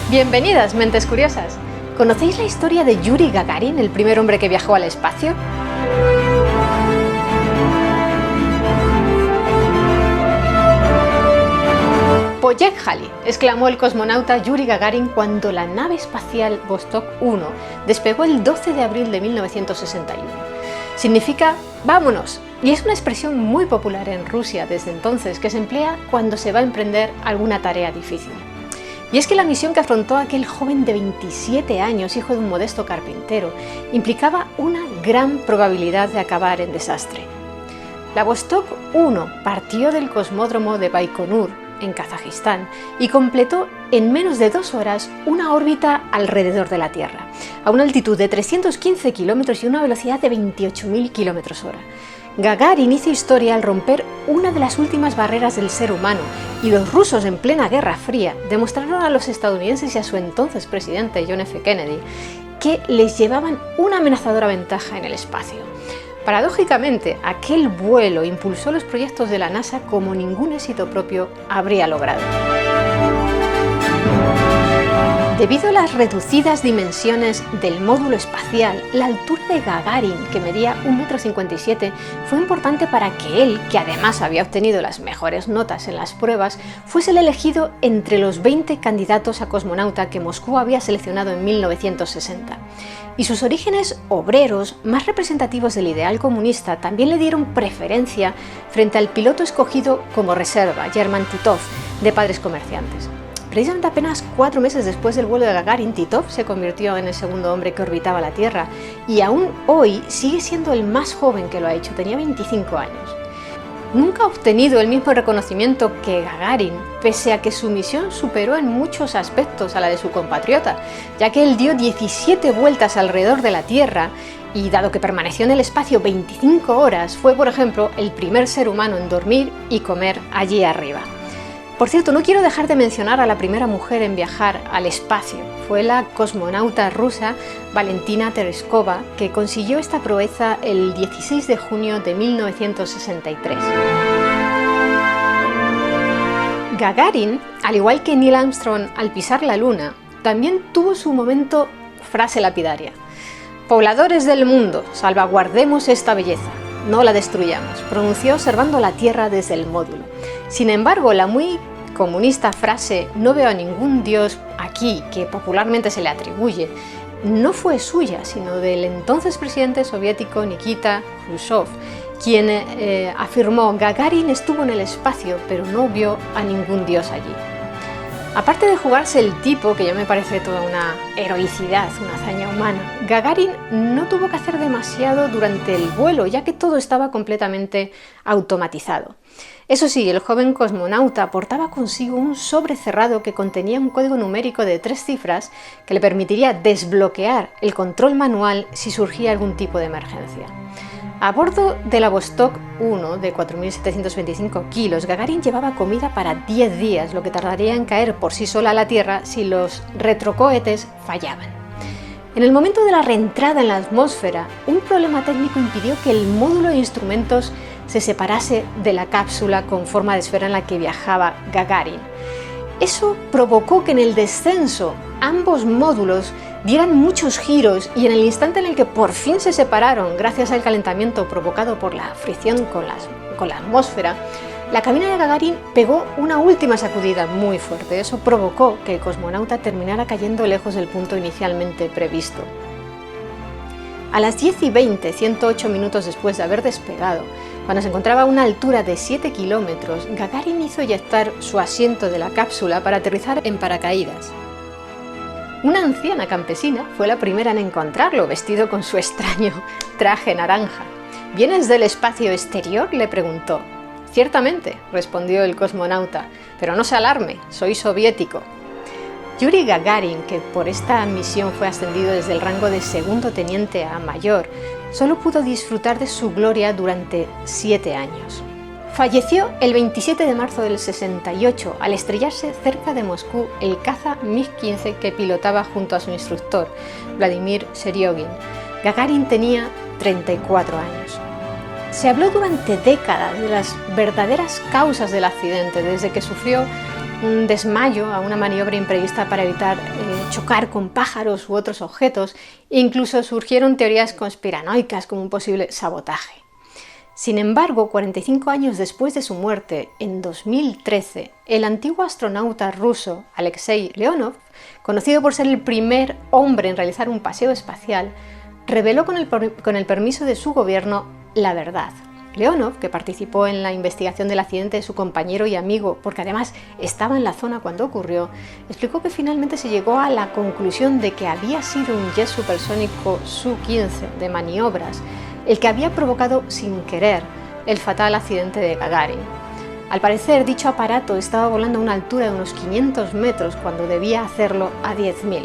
Bienvenidas, mentes curiosas. ¿Conocéis la historia de Yuri Gagarin, el primer hombre que viajó al espacio? Poyekhali, exclamó el cosmonauta Yuri Gagarin cuando la nave espacial Vostok 1 despegó el 12 de abril de 1961. Significa ¡vámonos! Y es una expresión muy popular en Rusia desde entonces que se emplea cuando se va a emprender alguna tarea difícil. Y es que la misión que afrontó aquel joven de 27 años, hijo de un modesto carpintero, implicaba una gran probabilidad de acabar en desastre. La Vostok 1 partió del cosmódromo de Baikonur, en Kazajistán, y completó en menos de 2 horas una órbita alrededor de la Tierra, a una altitud de 315 kilómetros y una velocidad de 28.000 kilómetros hora. Gagarin hizo historia al romper una de las últimas barreras del ser humano, y los rusos, en plena Guerra Fría, demostraron a los estadounidenses y a su entonces presidente John F. Kennedy que les llevaban una amenazadora ventaja en el espacio. Paradójicamente, aquel vuelo impulsó los proyectos de la NASA como ningún éxito propio habría logrado. Debido a las reducidas dimensiones del módulo espacial, la altura de Gagarin, que medía 1,57 m, fue importante para que él, que además había obtenido las mejores notas en las pruebas, fuese el elegido entre los 20 candidatos a cosmonauta que Moscú había seleccionado en 1960. Y sus orígenes obreros, más representativos del ideal comunista, también le dieron preferencia frente al piloto escogido como reserva, German Titov, de padres comerciantes. Precisamente apenas 4 meses después del vuelo de Gagarin, Titov se convirtió en el segundo hombre que orbitaba la Tierra y aún hoy sigue siendo el más joven que lo ha hecho, tenía 25 años. Nunca ha obtenido el mismo reconocimiento que Gagarin, pese a que su misión superó en muchos aspectos a la de su compatriota, ya que él dio 17 vueltas alrededor de la Tierra y, dado que permaneció en el espacio 25 horas, fue, por ejemplo, el primer ser humano en dormir y comer allí arriba. Por cierto, no quiero dejar de mencionar a la primera mujer en viajar al espacio. Fue la cosmonauta rusa Valentina Tereskova, que consiguió esta proeza el 16 de junio de 1963. Gagarin, al igual que Neil Armstrong al pisar la Luna, también tuvo su momento frase lapidaria. Pobladores del mundo, salvaguardemos esta belleza, no la destruyamos, pronunció observando la Tierra desde el módulo. Sin embargo, la muy comunista frase "no veo a ningún dios aquí", que popularmente se le atribuye, no fue suya, sino del entonces presidente soviético Nikita Khrushchev, quien afirmó: Gagarin estuvo en el espacio, pero no vio a ningún dios allí. Aparte de jugarse el tipo, que ya me parece toda una heroicidad, una hazaña humana, Gagarin no tuvo que hacer demasiado durante el vuelo, ya que todo estaba completamente automatizado. Eso sí, el joven cosmonauta portaba consigo un sobre cerrado que contenía un código numérico de 3 cifras que le permitiría desbloquear el control manual si surgía algún tipo de emergencia. A bordo de la Vostok 1 de 4.725 kilos, Gagarin llevaba comida para 10 días, lo que tardaría en caer por sí sola a la Tierra si los retrocohetes fallaban. En el momento de la reentrada en la atmósfera, un problema técnico impidió que el módulo de instrumentos se separase de la cápsula con forma de esfera en la que viajaba Gagarin. Eso provocó que en el descenso ambos módulos dieran muchos giros y en el instante en el que por fin se separaron gracias al calentamiento provocado por la fricción con la atmósfera, la cabina de Gagarin pegó una última sacudida muy fuerte. Eso provocó que el cosmonauta terminara cayendo lejos del punto inicialmente previsto. A las 10:20, 108 minutos después de haber despegado, cuando se encontraba a una altura de 7 kilómetros, Gagarin hizo eyectar su asiento de la cápsula para aterrizar en paracaídas. Una anciana campesina fue la primera en encontrarlo, vestido con su extraño traje naranja. ¿Vienes del espacio exterior?, le preguntó. Ciertamente, respondió el cosmonauta, pero no se alarme, soy soviético. Yuri Gagarin, que por esta misión fue ascendido desde el rango de segundo teniente a mayor, solo pudo disfrutar de su gloria durante 7 años. Falleció el 27 de marzo del 68 al estrellarse cerca de Moscú el caza MiG-15 que pilotaba junto a su instructor, Vladimir Seryogin. Gagarin tenía 34 años. Se habló durante décadas de las verdaderas causas del accidente, desde que sufrió un desmayo a una maniobra imprevista para evitar chocar con pájaros u otros objetos, e incluso surgieron teorías conspiranoicas como un posible sabotaje. Sin embargo, 45 años después de su muerte, en 2013, el antiguo astronauta ruso Alexei Leonov, conocido por ser el primer hombre en realizar un paseo espacial, reveló con el permiso de su gobierno la verdad. Leonov, que participó en la investigación del accidente de su compañero y amigo, porque además estaba en la zona cuando ocurrió, explicó que finalmente se llegó a la conclusión de que había sido un jet supersónico Su-15 de maniobras el que había provocado sin querer el fatal accidente de Gagarin. Al parecer, dicho aparato estaba volando a una altura de unos 500 metros cuando debía hacerlo a 10.000.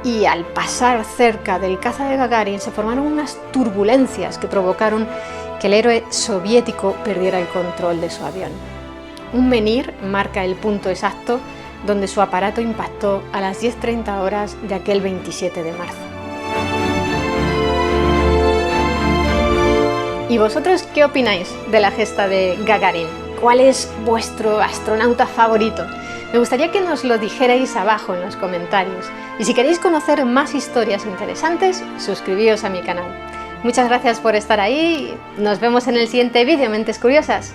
Y al pasar cerca del caza de Gagarin se formaron unas turbulencias que provocaron que el héroe soviético perdiera el control de su avión. Un menhir marca el punto exacto donde su aparato impactó a las 10:30 horas de aquel 27 de marzo. ¿Y vosotros qué opináis de la gesta de Gagarin? ¿Cuál es vuestro astronauta favorito? Me gustaría que nos lo dijerais abajo en los comentarios. Y si queréis conocer más historias interesantes, suscribíos a mi canal. Muchas gracias por estar ahí. Nos vemos en el siguiente vídeo, Mentes Curiosas.